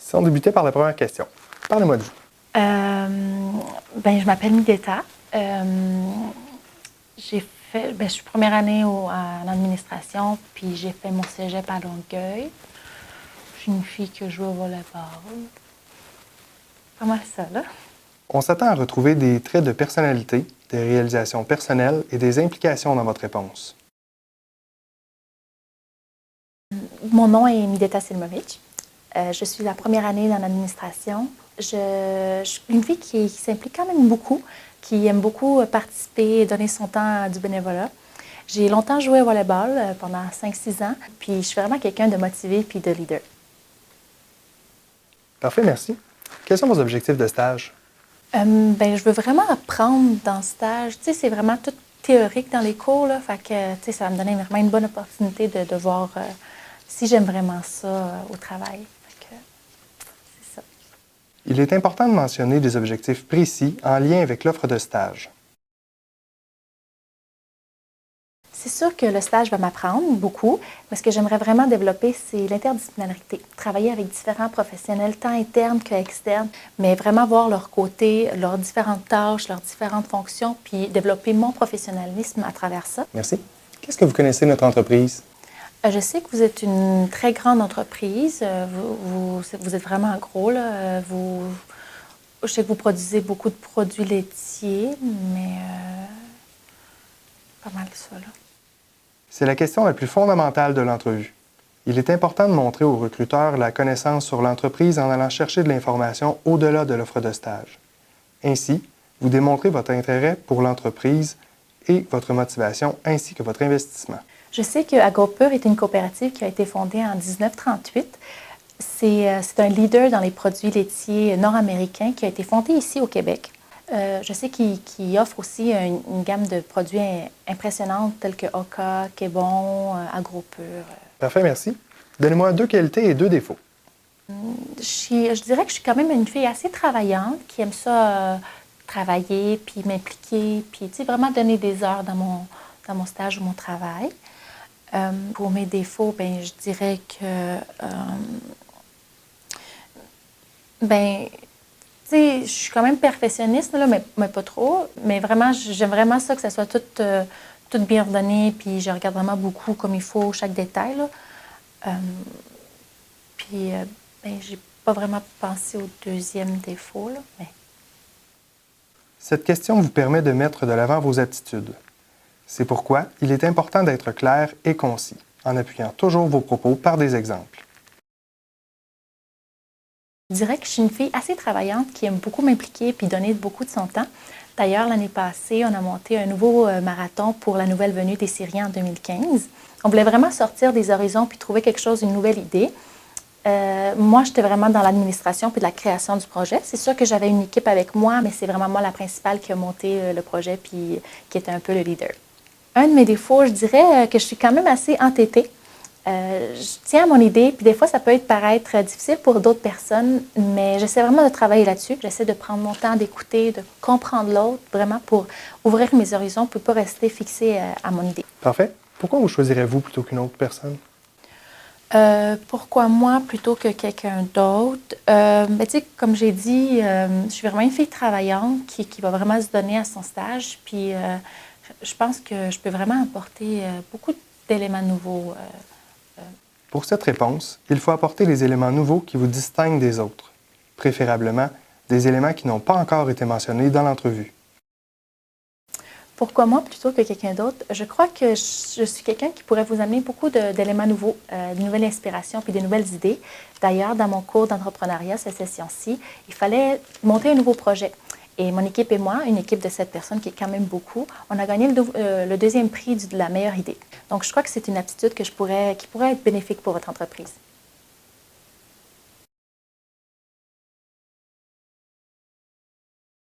Si on débutait par la première question, parlez-moi de vous. Je m'appelle Mideta. Je suis première année en administration, puis j'ai fait mon cégep à Longueuil. Je suis une fille qui joue au volleyball. Pas mal ça, là. On s'attend à retrouver des traits de personnalité, des réalisations personnelles et des implications dans votre réponse. Mon nom est Mideta Silmovic. Je suis la première année dans l'administration. Je suis une fille qui s'implique quand même beaucoup, qui aime beaucoup participer et donner son temps à du bénévolat. J'ai longtemps joué au volleyball pendant 5-6 ans, puis je suis vraiment quelqu'un de motivé puis de leader. Parfait, merci. Quels sont vos objectifs de stage? Je veux vraiment apprendre dans le stage. Tu sais, c'est vraiment tout théorique dans les cours, là. Fait que, tu sais, ça va me donner vraiment une bonne opportunité de voir si j'aime vraiment ça au travail. Fait que, c'est ça. Il est important de mentionner des objectifs précis en lien avec l'offre de stage. C'est sûr que le stage va m'apprendre beaucoup, mais ce que j'aimerais vraiment développer, c'est l'interdisciplinarité. Travailler avec différents professionnels, tant internes qu'externes, mais vraiment voir leur côté, leurs différentes tâches, leurs différentes fonctions, puis développer mon professionnalisme à travers ça. Merci. Qu'est-ce que vous connaissez de notre entreprise? Je sais que vous êtes une très grande entreprise. Vous êtes vraiment gros, là. Je sais que vous produisez beaucoup de produits laitiers, mais pas mal ça, là. C'est la question la plus fondamentale de l'entrevue. Il est important de montrer aux recruteurs la connaissance sur l'entreprise en allant chercher de l'information au-delà de l'offre de stage. Ainsi, vous démontrez votre intérêt pour l'entreprise et votre motivation ainsi que votre investissement. Je sais que AgroPur est une coopérative qui a été fondée en 1938. C'est un leader dans les produits laitiers nord-américains qui a été fondé ici au Québec. Je sais qu'il offre aussi une gamme de produits impressionnante tels que Oka, Québon, AgroPur. Parfait, merci. Donnez-moi 2 qualités et 2 défauts. Je dirais que je suis quand même une fille assez travaillante, qui aime ça travailler, puis m'impliquer, puis tu sais, vraiment donner des heures dans mon stage ou mon travail. Pour mes défauts, je dirais que tu sais, je suis quand même perfectionniste, là, mais pas trop. Mais vraiment, j'aime vraiment ça, que ça soit tout bien ordonné, puis je regarde vraiment beaucoup comme il faut, chaque détail, là. J'ai pas vraiment pensé au deuxième défaut, là, mais... Cette question vous permet de mettre de l'avant vos aptitudes. C'est pourquoi il est important d'être clair et concis, en appuyant toujours vos propos par des exemples. Je dirais que je suis une fille assez travaillante qui aime beaucoup m'impliquer puis donner beaucoup de son temps. D'ailleurs, l'année passée, on a monté un nouveau marathon pour la nouvelle venue des Syriens en 2015. On voulait vraiment sortir des horizons puis trouver quelque chose, une nouvelle idée. Moi, j'étais vraiment dans l'administration puis de la création du projet. C'est sûr que j'avais une équipe avec moi, mais c'est vraiment moi la principale qui a monté le projet puis qui était un peu le leader. Un de mes défauts, je dirais que je suis quand même assez entêtée. Je tiens à mon idée, puis des fois, ça peut paraître difficile pour d'autres personnes, mais j'essaie vraiment de travailler là-dessus. J'essaie de prendre mon temps d'écouter, de comprendre l'autre, vraiment pour ouvrir mes horizons, pour ne pas rester fixée à mon idée. Parfait. Pourquoi vous choisirez-vous plutôt qu'une autre personne? Pourquoi moi plutôt que quelqu'un d'autre? Tu sais, comme j'ai dit, je suis vraiment une fille travaillante qui va vraiment se donner à son stage, puis je pense que je peux vraiment apporter beaucoup d'éléments nouveaux. Pour cette réponse, il faut apporter les éléments nouveaux qui vous distinguent des autres, préférablement des éléments qui n'ont pas encore été mentionnés dans l'entrevue. Pourquoi moi plutôt que quelqu'un d'autre? Je crois que je suis quelqu'un qui pourrait vous amener beaucoup d'éléments nouveaux, de nouvelles inspirations puis de nouvelles idées. D'ailleurs, dans mon cours d'entrepreneuriat cette session-ci, il fallait monter un nouveau projet. Et mon équipe et moi, une équipe de 7 personnes qui est quand même beaucoup, on a gagné le deuxième prix de la meilleure idée. Donc, je crois que c'est une aptitude qui pourrait être bénéfique pour votre entreprise.